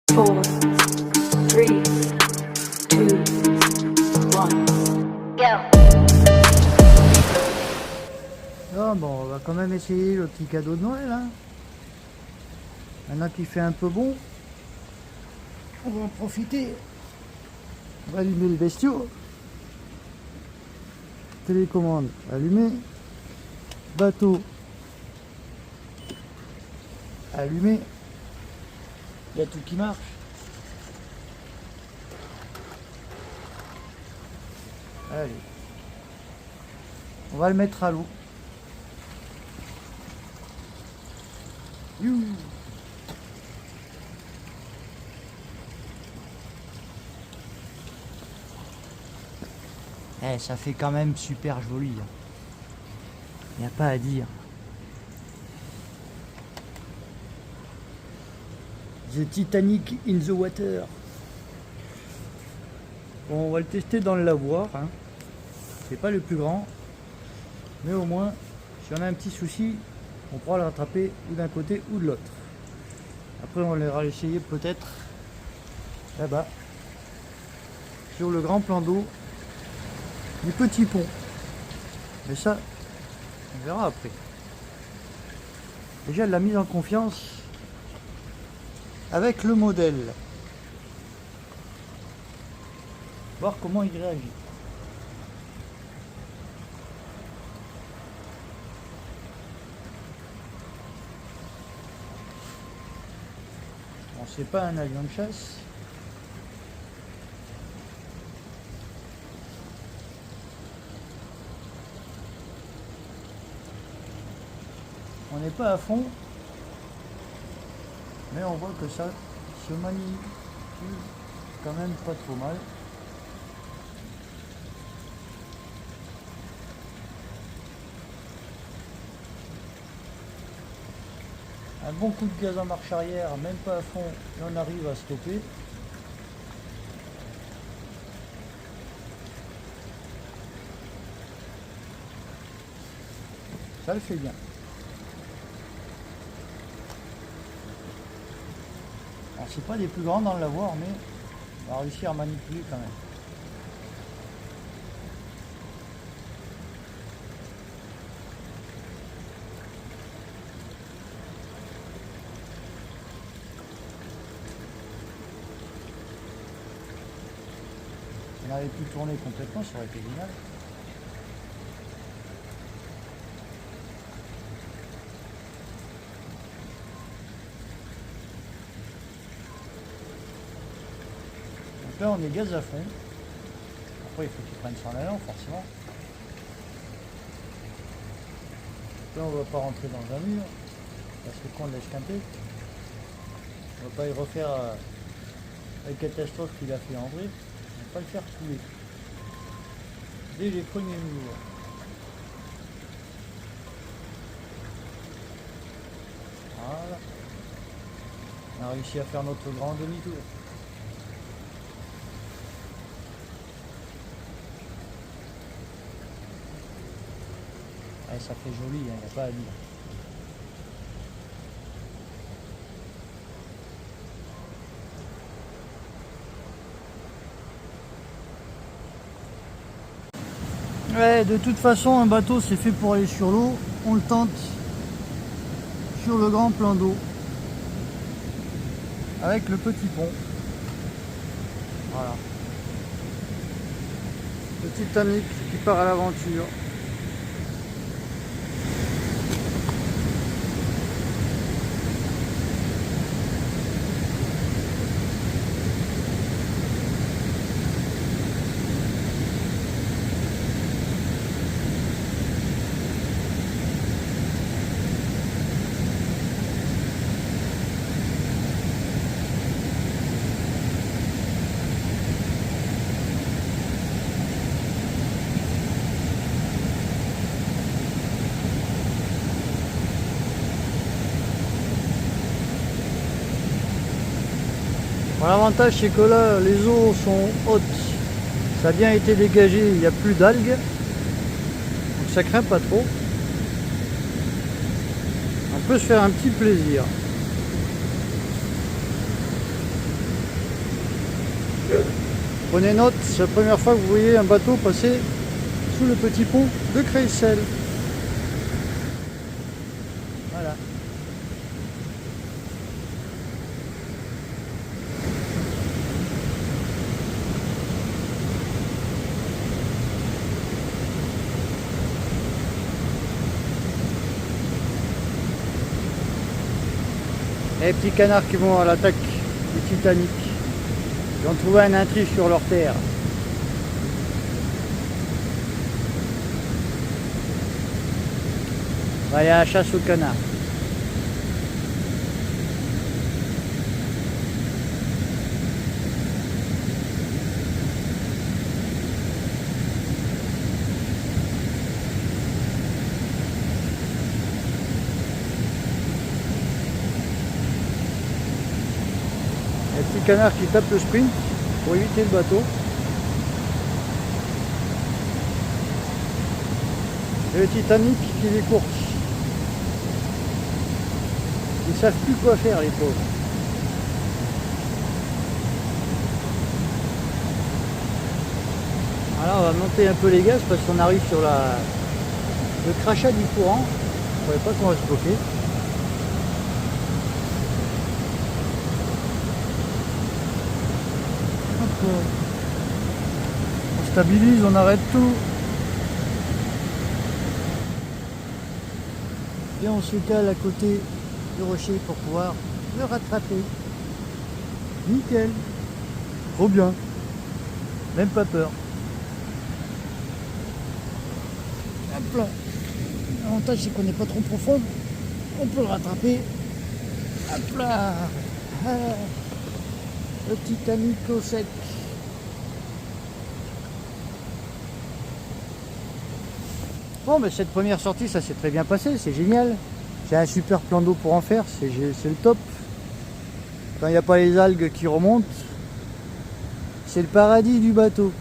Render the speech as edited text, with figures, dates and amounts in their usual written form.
4, 3, 2, 1, go! Ah bon, on va quand même essayer le petit cadeau de Noël, hein. Maintenant qu'il fait un peu bon, on va en profiter. On va allumer le bestiau. Télécommande allumée. Bateau allumé. Il y a tout qui marche. Allez. On va le mettre à l'eau. Youhou. Eh, ça fait quand même super joli. Il n'y a pas à dire. The Titanic in the water. Bon, on va le tester dans le lavoir. Hein. C'est pas le plus grand. Mais au moins, si on a un petit souci, on pourra le rattraper ou d'un côté ou de l'autre. Après, on ira l'essayer peut-être là-bas, sur le grand plan d'eau du petit pont. Mais ça, on verra après. Déjà, la mise en confiance avec le modèle. Voir comment il réagit. Bon, c'est pas un avion de chasse. On n'est pas à fond, mais on voit que ça se manipule quand même pas trop mal. Un bon coup de gaz en marche arrière, même pas à fond, et on arrive à stopper. Ça le fait bien. Alors c'est pas des plus grands dans le lavoir, mais on va réussir à manipuler quand même. On avait pu tourner complètement, ça aurait été génial. Donc là on est gaz à fond. Après il faut qu'il prenne son allant forcément. Là on va pas rentrer dans un mur. Parce que con de l'esquinter. On va pas y refaire la catastrophe qu'il a fait André. On va pas le faire couler. Dès les premiers murs. Voilà. On a réussi à faire notre grand demi-tour. Ouais, ça fait joli, il n'y a pas à dire. Ouais, de toute façon, un bateau c'est fait pour aller sur l'eau. On le tente sur le grand plan d'eau avec le petit pont. Voilà. Le Titanic qui part à l'aventure. Bon, l'avantage c'est que là les eaux sont hautes, ça a bien été dégagé, il n'y a plus d'algues, donc ça craint pas trop. On peut se faire un petit plaisir. Prenez note, c'est la première fois que vous voyez un bateau passer sous le petit pont de Creissel. Voilà. Et les petits canards qui vont à l'attaque du Titanic. Ils ont trouvé un intrus sur leur terre. On va aller à la chasse aux canards. Les petits canards qui tapent le sprint pour éviter le bateau. Et le Titanic qui les course. Ils savent plus quoi faire, les pauvres. Alors on va monter un peu les gaz parce qu'on arrive sur le crachat du courant. Je ne savais pas qu'on va se bloquer. On stabilise, on arrête tout. Et on se cale à côté du rocher pour pouvoir le rattraper. Nickel. Trop bien. Même pas peur. Hop là. L'avantage c'est qu'on n'est pas trop profond. On peut le rattraper. Hop là. Ah. Le Titanic au sec. Bon, mais cette première sortie, ça s'est très bien passé, c'est génial. J'ai un super plan d'eau pour en faire, c'est le top. Quand il n'y a pas les algues qui remontent, c'est le paradis du bateau.